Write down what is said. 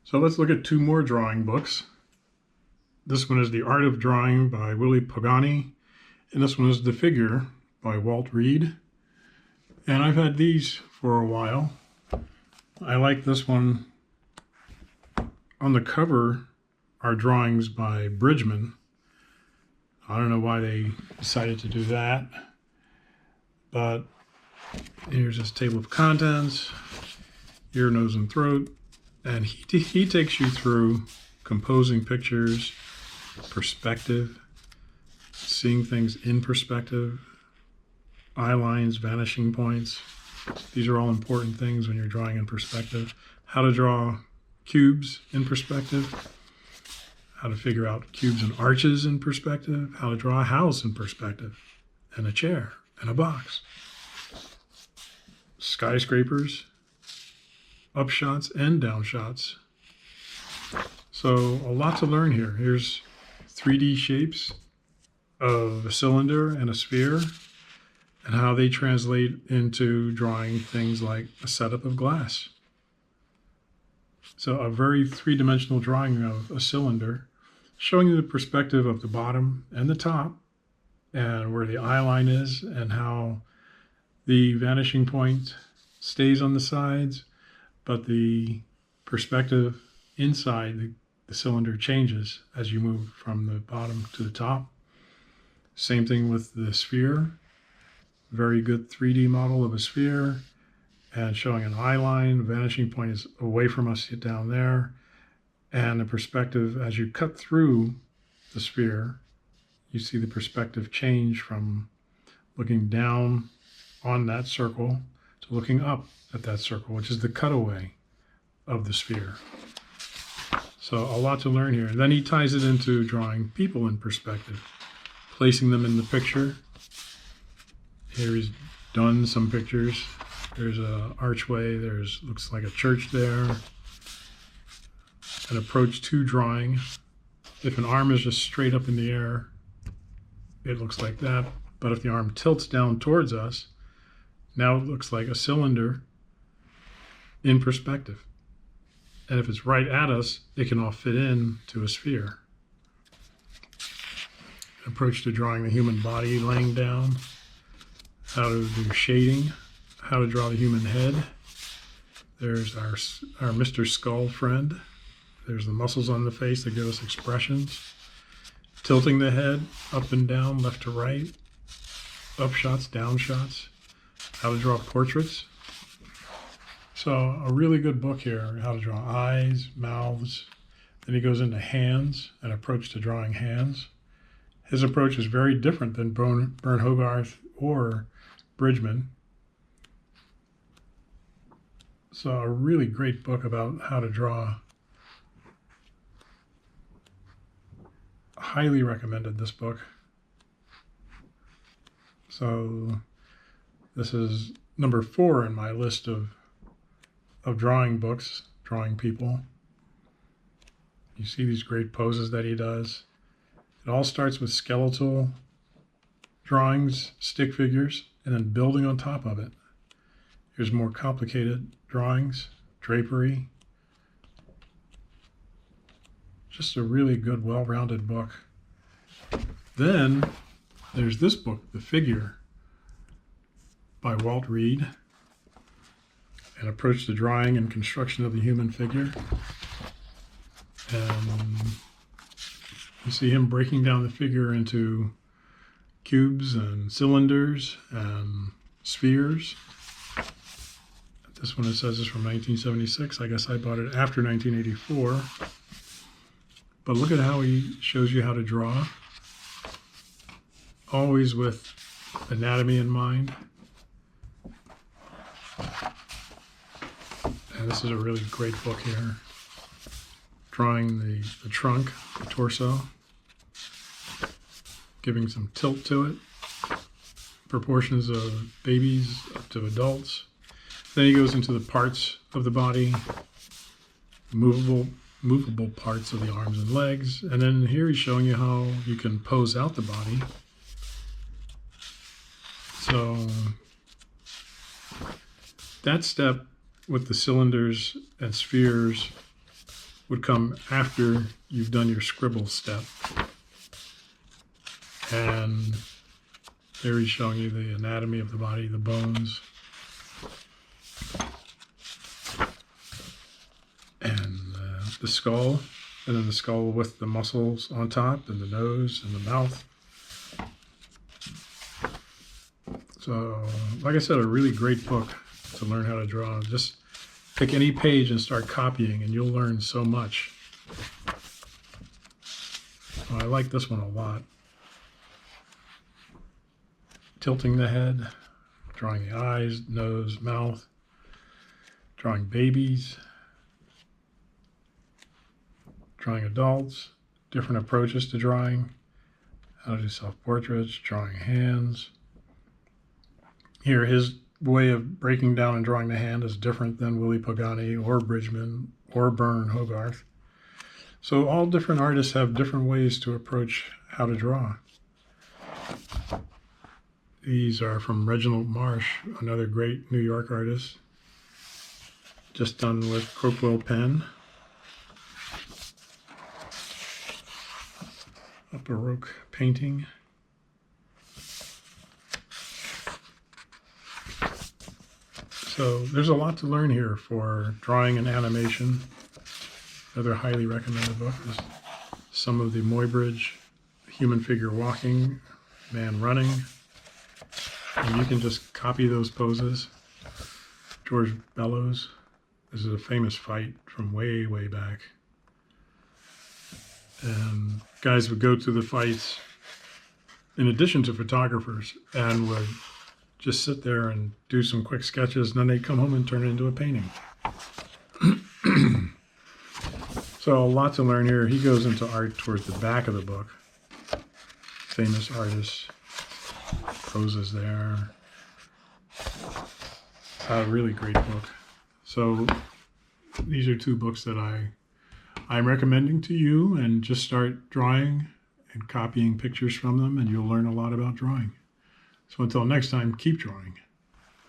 So let's look at two more drawing books. This one is The Art of Drawing by Willy Pogany, and this one is The Figure by Walt. And I've had these for a while. I like this one. On the cover are drawings by Bridgman. I don't know why they decided to do that, but here's his table of contents, ear, nose, and throat. And he takes you through composing pictures, perspective, seeing things in perspective, eye lines, vanishing points. These are all important things when you're drawing in perspective. How to draw cubes in perspective, how to figure out cubes and arches in perspective, how to draw a house in perspective, and a chair, and a box. Skyscrapers, up shots and down shots. So a lot to learn here. Here's 3D shapes of a cylinder and a sphere and how they translate into drawing things like a setup of glass. So a very three-dimensional drawing of a cylinder, showing you the perspective of the bottom and the top and where the eye line is and how the vanishing point stays on the sides, but the perspective inside the cylinder changes as you move from the bottom to the top. Same thing with the sphere. Very good 3D model of a sphere and showing an eye line. Vanishing point is away from us down there. And the perspective, as you cut through the sphere, you see the perspective change from looking down on that circle to looking up at that circle, which is the cutaway of the sphere. So a lot to learn here. And then he ties it into drawing people in perspective, placing them in the picture. Here he's done some pictures. There's an archway. There's looks like a church there. An approach to drawing. If an arm is just straight up in the air, it looks like that. But if the arm tilts down towards us, now it looks like a cylinder in perspective. And if it's right at us, it can all fit in to a sphere. Approach to drawing the human body laying down. How to do shading. How to draw the human head. There's our Mr. Skull friend. There's the muscles on the face that give us expressions. Tilting the head up and down, left to right. Up shots, down shots. How to draw portraits. So a really good book here, how to draw eyes, mouths. Then he goes into hands, an approach to drawing hands. His approach is very different than Bern Hogarth or Bridgman. So a really great book about how to draw. Highly recommended this book. So this is number 4 in my list of drawing books, drawing people. You see these great poses that he does. It all starts with skeletal drawings, stick figures, and then building on top of it. Here's more complicated drawings, drapery. Just a really good, well-rounded book. Then there's this book, The Figure, by Walt. An approach to drawing and construction of the human figure. And you see him breaking down the figure into cubes and cylinders and spheres. This one, it says, is from 1976. I guess I bought it after 1984. But look at how he shows you how to draw. Always with anatomy in mind. And this is a really great book here. Drawing the trunk, the torso. Giving some tilt to it. Proportions of babies up to adults. Then he goes into the parts of the body. Movable parts of the arms and legs. And then here he's showing you how you can pose out the body. So that step with the cylinders and spheres would come after you've done your scribble step. And there he's showing you the anatomy of the body, the bones, and the skull, and then the skull with the muscles on top, and the nose and the mouth. So, like I said, a really great book to learn how to draw. Just pick any page and start copying, and you'll learn so much. I like this one a lot. Tilting the head, drawing the eyes, nose, mouth, drawing babies, drawing adults, different approaches to drawing, how to do self-portraits, drawing hands. Here, his way of breaking down and drawing the hand is different than Willy Pogany or Bridgman or Byrne Hogarth. So all different artists have different ways to approach how to draw. These are from Reginald Marsh, another great New York artist, just done with Crockwell pen. A Baroque painting. So there's a lot to learn here for drawing and animation. Another highly recommended book is some of the Muybridge, human figure walking, man running. And you can just copy those poses. George Bellows. This is a famous fight from way, way back. And guys would go to the fights in addition to photographers and would just sit there and do some quick sketches, and then they'd come home and turn it into a painting. So a lot to learn here. He goes into art towards the back of the book. Famous artists, poses there. A really great book. So these are two books that I'm recommending to you, and just start drawing and copying pictures from them, and you'll learn a lot about drawing. So until next time, keep drawing.